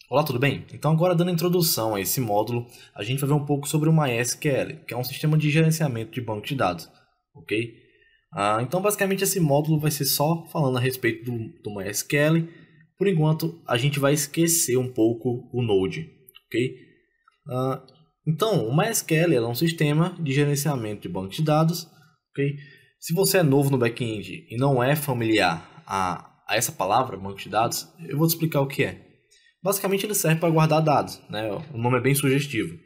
Olá, tudo bem? Então agora dando introdução a esse módulo, a gente vai ver um pouco sobre o MySQL, que é um sistema de gerenciamento de banco de dados, ok? Então basicamente esse módulo vai ser só falando a respeito do MySQL. Por enquanto a gente vai esquecer um pouco o Node, ok? Então o MySQL é um sistema de gerenciamento de banco de dados, ok? Se você é novo no back-end e não é familiar a essa palavra, banco de dados, eu vou te explicar o que é. Basicamente ele serve para guardar dados, né? O nome é bem sugestivo.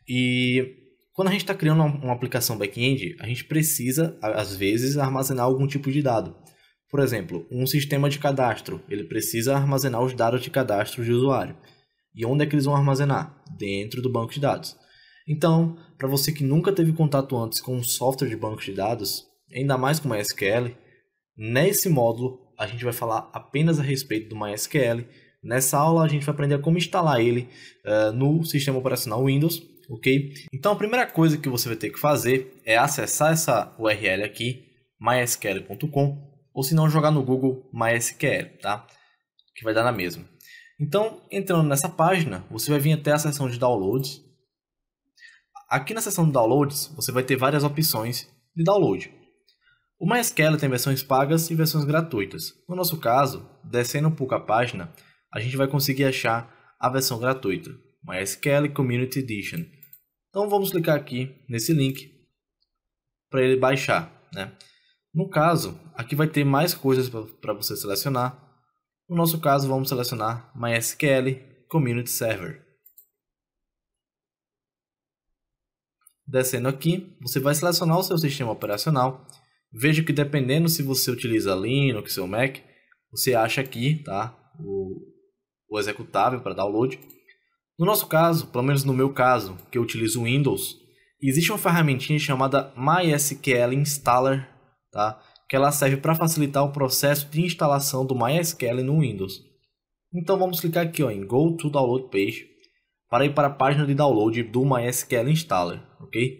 E quando a gente está criando uma aplicação back-end, a gente precisa, às vezes, armazenar algum tipo de dado. Por exemplo, um sistema de cadastro, ele precisa armazenar os dados de cadastro de usuário. E onde é que eles vão armazenar? Dentro do banco de dados. Então, para você que nunca teve contato antes com um software de banco de dados, ainda mais com MySQL, nesse módulo a gente vai falar apenas a respeito do MySQL. Nessa aula a gente vai aprender como instalar ele no sistema operacional Windows, ok? Então a primeira coisa que você vai ter que fazer é acessar essa URL aqui, mysql.com, ou se não jogar no Google MySQL, tá? Que vai dar na mesma. Então, entrando nessa página, você vai vir até a seção de downloads. Aqui na seção de downloads, você vai ter várias opções de download. O MySQL tem versões pagas e versões gratuitas. No nosso caso, descendo um pouco a página, a gente vai conseguir achar a versão gratuita, MySQL Community Edition. Então vamos clicar aqui nesse link para ele baixar, né? No caso, aqui vai ter mais coisas para você selecionar. No nosso caso, vamos selecionar MySQL Community Server. Descendo aqui, você vai selecionar o seu sistema operacional. Veja que dependendo se você utiliza Linux ou Mac, você acha aqui, tá? O executável para download. No nosso caso, pelo menos no meu caso, que eu utilizo o Windows, existe uma ferramentinha chamada MySQL Installer, tá? Que ela serve para facilitar o processo de instalação do MySQL no Windows. Então vamos clicar aqui em Go to Download Page para ir para a página de download do MySQL Installer, ok?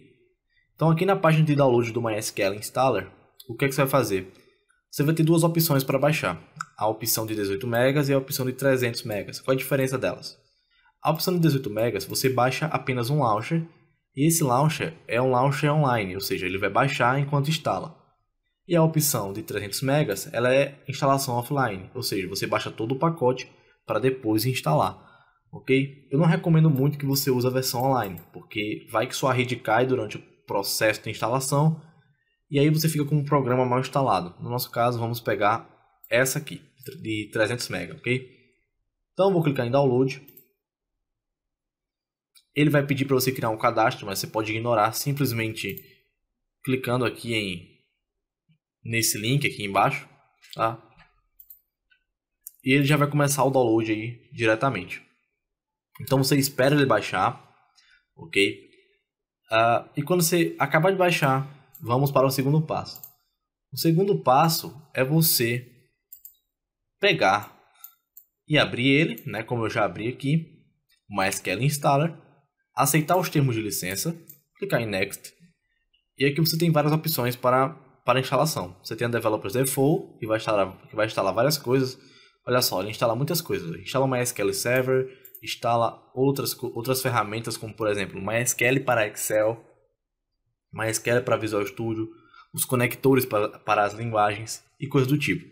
Então aqui na página de download do MySQL Installer, o que é que você vai fazer? Você vai ter duas opções para baixar, a opção de 18 MB e a opção de 300 MB. Qual a diferença delas? A opção de 18 MB você baixa apenas um launcher, e esse launcher é um launcher online, ou seja, ele vai baixar enquanto instala. E a opção de 300 MB ela é instalação offline, ou seja, você baixa todo o pacote para depois instalar. Ok? Eu não recomendo muito que você use a versão online, porque vai que sua rede cai durante o processo de instalação, e aí você fica com um programa mal instalado. No nosso caso, vamos pegar essa aqui, de 300 MB, ok? Então, vou clicar em Download. Ele vai pedir para você criar um cadastro, mas você pode ignorar simplesmente clicando aqui nesse link aqui embaixo, tá? E ele já vai começar o download aí diretamente. Então, você espera ele baixar, ok? E quando você acabar de baixar, vamos para o segundo passo. O segundo passo é você pegar e abrir ele, né, como eu já abri aqui, o MySQL Installer, aceitar os termos de licença, clicar em Next, e aqui você tem várias opções para instalação. Você tem a Developers Default, que vai instalar várias coisas. Olha só, ele instala muitas coisas. Instala o MySQL Server, instala outras ferramentas, como por exemplo, MySQL para Excel, MySQL para Visual Studio, os conectores para as linguagens e coisas do tipo,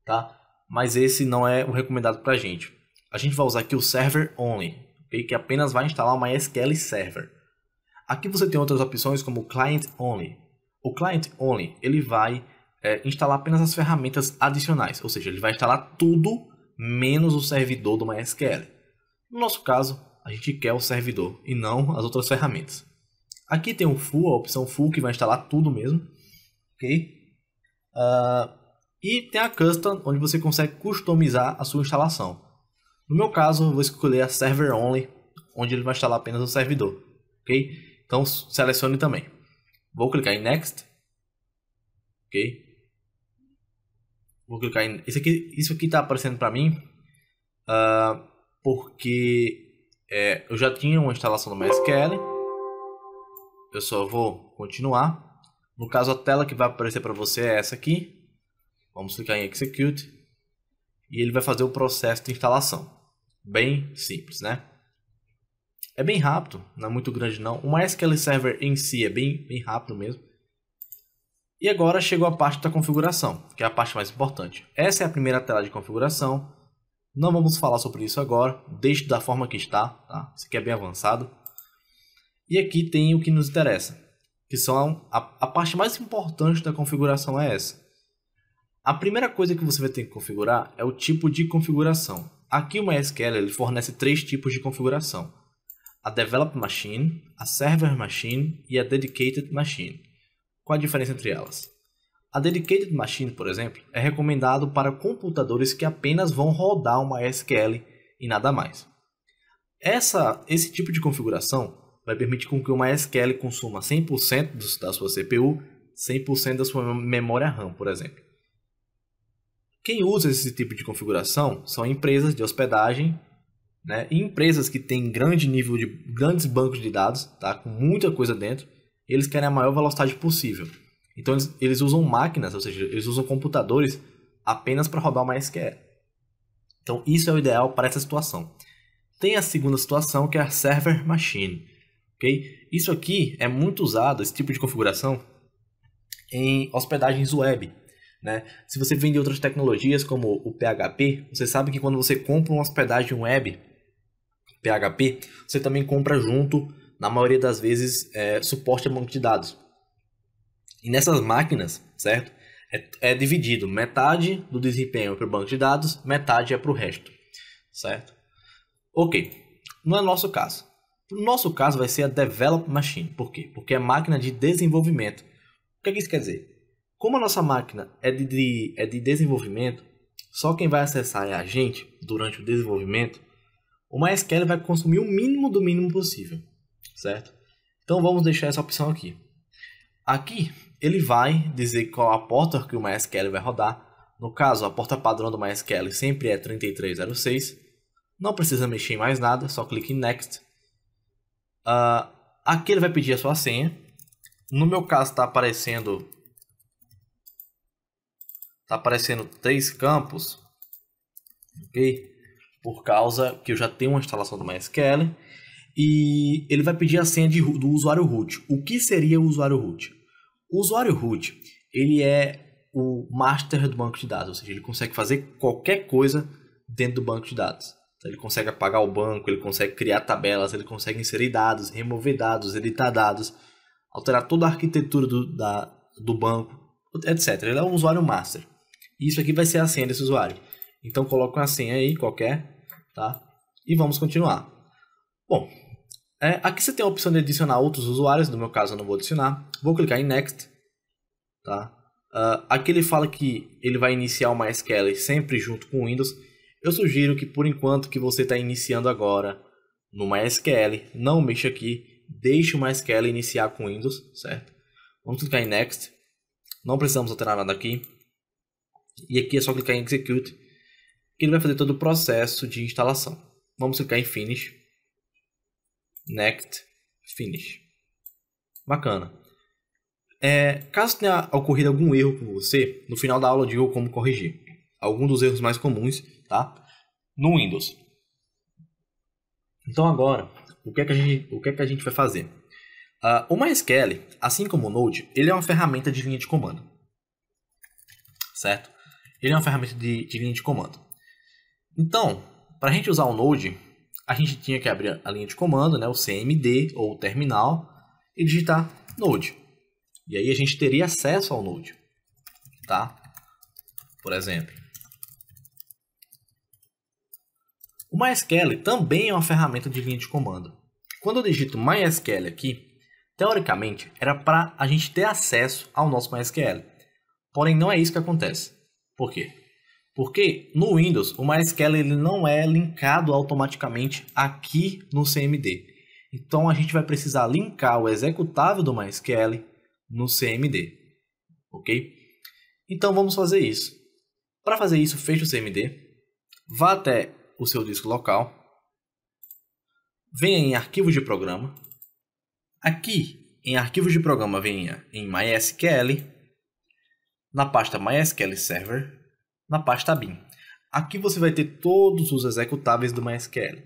tá? Mas esse não é o recomendado para a gente. A gente vai usar aqui o Server Only, okay? Que apenas vai instalar o MySQL Server. Aqui você tem outras opções como o Client Only. O Client Only ele vai instalar apenas as ferramentas adicionais, ou seja, ele vai instalar tudo menos o servidor do MySQL. No nosso caso, a gente quer o servidor e não as outras ferramentas. Aqui tem o Full, a opção Full, que vai instalar tudo mesmo. Ok? E tem a Custom, onde você consegue customizar a sua instalação. No meu caso, eu vou escolher a Server Only, onde ele vai instalar apenas o servidor. Ok? Então, selecione também. Vou clicar em Next. Ok? Vou clicar em... Isso aqui está aparecendo para mim porque eu já tinha uma instalação do MySQL. Eu só vou continuar. No caso, a tela que vai aparecer para você é essa aqui. Vamos clicar em Execute. E ele vai fazer o processo de instalação. Bem simples, né? É bem rápido, não é muito grande não. O MySQL Server em si é bem rápido mesmo. E agora chegou a parte da configuração, que é a parte mais importante. Essa é a primeira tela de configuração. Não vamos falar sobre isso agora, deixe da forma que está, tá? Isso aqui é bem avançado. E aqui tem o que nos interessa, que são a parte mais importante da configuração é essa. A primeira coisa que você vai ter que configurar é o tipo de configuração. Aqui o MySQL ele fornece 3 tipos de configuração. A Develop Machine, a Server Machine e a Dedicated Machine. Qual a diferença entre elas? A Dedicated Machine, por exemplo, é recomendado para computadores que apenas vão rodar o MySQL e nada mais. Esse tipo de configuração vai permitir com que o MySQL consuma 100% da sua CPU, 100% da sua memória RAM, por exemplo. Quem usa esse tipo de configuração são empresas de hospedagem, né, e empresas que têm grandes bancos de dados, tá, com muita coisa dentro. Eles querem a maior velocidade possível. Então eles usam máquinas, ou seja, eles usam computadores apenas para rodar o MySQL. Então isso é o ideal para essa situação. Tem a segunda situação, que é a Server Machine. Okay? Isso aqui é muito usado, esse tipo de configuração, em hospedagens web. Né? Se você vende outras tecnologias como o PHP, você sabe que quando você compra uma hospedagem web PHP, você também compra junto, na maioria das vezes, suporte a banco de dados. E nessas máquinas, certo? É dividido, metade do desempenho para o banco de dados, metade é para o resto, certo? Ok, não é o nosso caso. No nosso caso vai ser a Develop Machine. Por quê? Porque é máquina de desenvolvimento. O que isso quer dizer? Como a nossa máquina é de desenvolvimento, só quem vai acessar é a gente durante o desenvolvimento, o MySQL vai consumir o mínimo do mínimo possível, certo? Então vamos deixar essa opção aqui. Aqui ele vai dizer qual a porta que o MySQL vai rodar. No caso, a porta padrão do MySQL sempre é 3306. Não precisa mexer em mais nada, só clique em Next. Aqui ele vai pedir a sua senha. No meu caso está aparecendo 3 campos, ok? Por causa que eu já tenho uma instalação do MySQL. E ele vai pedir a senha do usuário root. O que seria o usuário root? O usuário root, ele é o master do banco de dados, ou seja, ele consegue fazer qualquer coisa dentro do banco de dados. Então, ele consegue apagar o banco, ele consegue criar tabelas, ele consegue inserir dados, remover dados, editar dados, alterar toda a arquitetura do banco, etc. Ele é um usuário master. E isso aqui vai ser a senha desse usuário. Então coloque uma senha aí qualquer, tá? E vamos continuar. Bom, aqui você tem a opção de adicionar outros usuários. No meu caso eu não vou adicionar. Vou clicar em Next, tá? Aqui ele fala que ele vai iniciar o MySQL sempre junto com o Windows. Eu sugiro que por enquanto que você está iniciando agora no MySQL, não mexa aqui, deixe o MySQL iniciar com o Windows, certo? Vamos clicar em Next. Não precisamos alterar nada aqui. E aqui é só clicar em Execute, que ele vai fazer todo o processo de instalação. Vamos clicar em Finish. Next, Finish. Bacana. Caso tenha ocorrido algum erro com você, no final da aula eu digo como corrigir. Alguns dos erros mais comuns, tá? No Windows. Então agora, o que é que a gente vai fazer? O MySQL, assim como o Node, ele é uma ferramenta de linha de comando. Certo? Ele é uma ferramenta de linha de comando. Então, para a gente usar o Node, a gente tinha que abrir a linha de comando, né, o CMD ou o terminal, e digitar Node. E aí a gente teria acesso ao Node. Tá? Por exemplo. O MySQL também é uma ferramenta de linha de comando. Quando eu digito MySQL aqui, teoricamente era para a gente ter acesso ao nosso MySQL. Porém, não é isso que acontece. Por quê? Porque no Windows, o MySQL ele não é linkado automaticamente aqui no CMD. Então, a gente vai precisar linkar o executável do MySQL no CMD. Ok? Então, vamos fazer isso. Para fazer isso, feche o CMD. Vá até o seu disco local. Venha em Arquivos de Programa. Aqui, em Arquivos de Programa, venha em MySQL. Na pasta MySQL Server, na pasta bin. Aqui você vai ter todos os executáveis do MySQL.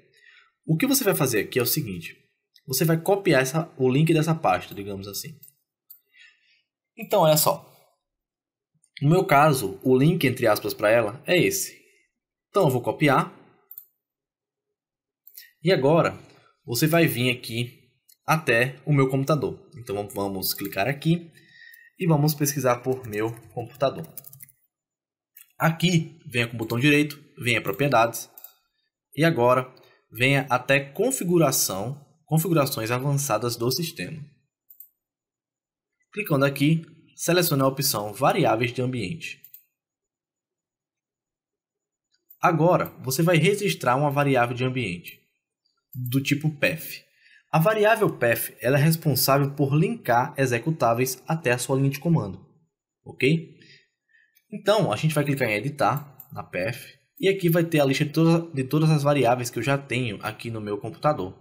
O que você vai fazer aqui é o seguinte. Você vai copiar o link dessa pasta, digamos assim. Então, olha só. No meu caso, o link, entre aspas, para ela é esse. Então, eu vou copiar. E agora, você vai vir aqui até o meu computador. Então, vamos clicar aqui e vamos pesquisar por meu computador. Aqui, venha com o botão direito, venha propriedades. E agora, venha até configurações avançadas do sistema. Clicando aqui, selecione a opção variáveis de ambiente. Agora, você vai registrar uma variável de ambiente do tipo path. A variável path ela é responsável por linkar executáveis até a sua linha de comando. Ok? Então, a gente vai clicar em editar, na path, e aqui vai ter a lista de todas as variáveis que eu já tenho aqui no meu computador.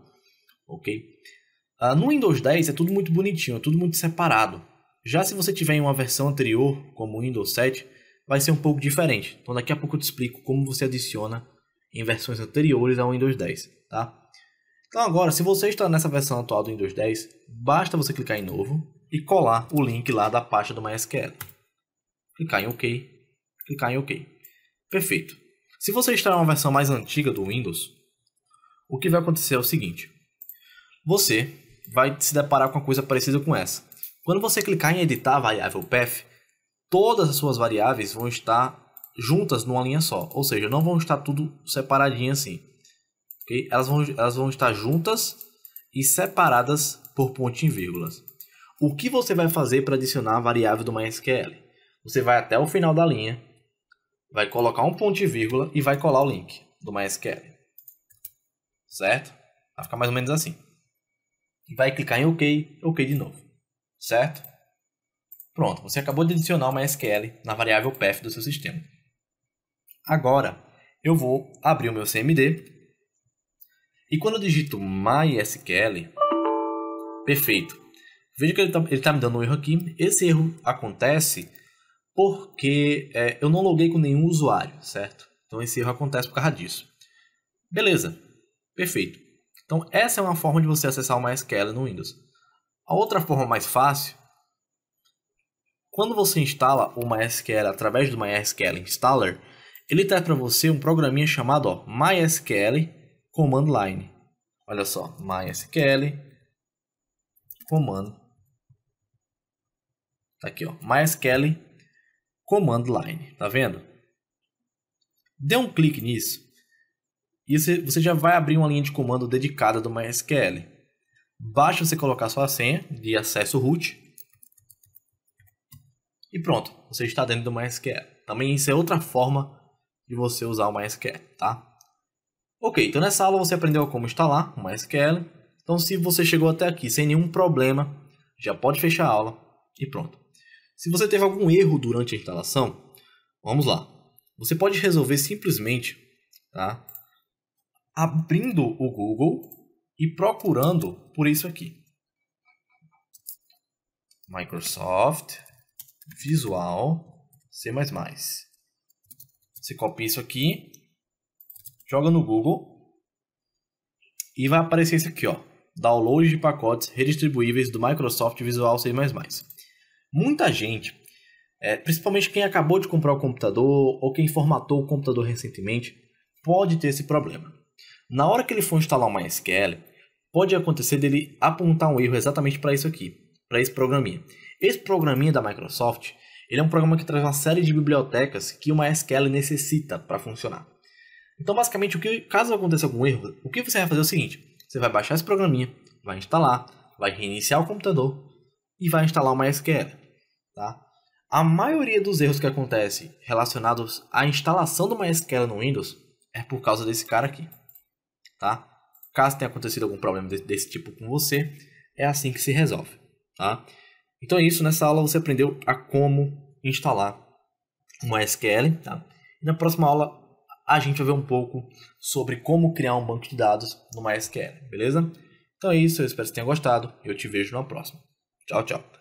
Ok? No Windows 10 é tudo muito bonitinho, é tudo muito separado. Já se você tiver em uma versão anterior, como o Windows 7, vai ser um pouco diferente. Então daqui a pouco eu te explico como você adiciona em versões anteriores ao Windows 10. Tá? Então agora, se você está nessa versão atual do Windows 10, basta você clicar em novo e colar o link lá da pasta do MySQL. Clicar em OK, clicar em OK. Perfeito. Se você está em uma versão mais antiga do Windows, o que vai acontecer é o seguinte. Você vai se deparar com uma coisa parecida com essa. Quando você clicar em editar a variável path, todas as suas variáveis vão estar juntas numa linha só. Ou seja, não vão estar tudo separadinho assim. Okay? Elas vão estar juntas e separadas por pontinho e vírgulas. O que você vai fazer para adicionar a variável do MySQL? Você vai até o final da linha, vai colocar um ponto e vírgula e vai colar o link do MySQL. Certo? Vai ficar mais ou menos assim. E vai clicar em OK, OK de novo. Certo? Pronto, você acabou de adicionar o MySQL na variável path do seu sistema. Agora, eu vou abrir o meu CMD. E quando eu digito MySQL, perfeito. Veja que ele está me dando um erro aqui. Esse erro acontece porque eu não loguei com nenhum usuário, certo? Então esse erro acontece por causa disso. Beleza, perfeito. Então essa é uma forma de você acessar o MySQL no Windows. A outra forma mais fácil, quando você instala o MySQL através do MySQL Installer, ele traz para você um programinha chamado MySQL Command Line. Olha só, MySQL Command. Tá aqui, ó, MySQL Command Line, tá vendo? Dê um clique nisso e você já vai abrir uma linha de comando dedicada do MySQL. Basta você colocar sua senha de acesso root e pronto, você está dentro do MySQL. Também isso é outra forma de você usar o MySQL, tá? Ok, então nessa aula você aprendeu como instalar o MySQL. Então se você chegou até aqui sem nenhum problema, já pode fechar a aula e pronto. Se você teve algum erro durante a instalação, vamos lá. Você pode resolver simplesmente, tá? Abrindo o Google e procurando por isso aqui. Microsoft Visual C++. Você copia isso aqui, joga no Google e vai aparecer isso aqui, ó. Download de pacotes redistribuíveis do Microsoft Visual C++. Muita gente, principalmente quem acabou de comprar o computador ou quem formatou o computador recentemente, pode ter esse problema. Na hora que ele for instalar o MySQL, pode acontecer dele apontar um erro exatamente para isso aqui, para esse programinha. Esse programinha da Microsoft, ele é um programa que traz uma série de bibliotecas que o MySQL necessita para funcionar. Então, basicamente, caso aconteça algum erro, o que você vai fazer é o seguinte: você vai baixar esse programinha, vai instalar, vai reiniciar o computador e vai instalar o MySQL. Tá? A maioria dos erros que acontecem relacionados à instalação do MySQL no Windows é por causa desse cara aqui. Tá? Caso tenha acontecido algum problema desse tipo com você, é assim que se resolve. Tá? Então é isso, nessa aula você aprendeu a como instalar o MySQL. Tá? E na próxima aula a gente vai ver um pouco sobre como criar um banco de dados no MySQL, beleza? Então é isso, eu espero que você tenha gostado e eu te vejo na próxima. Tchau, tchau.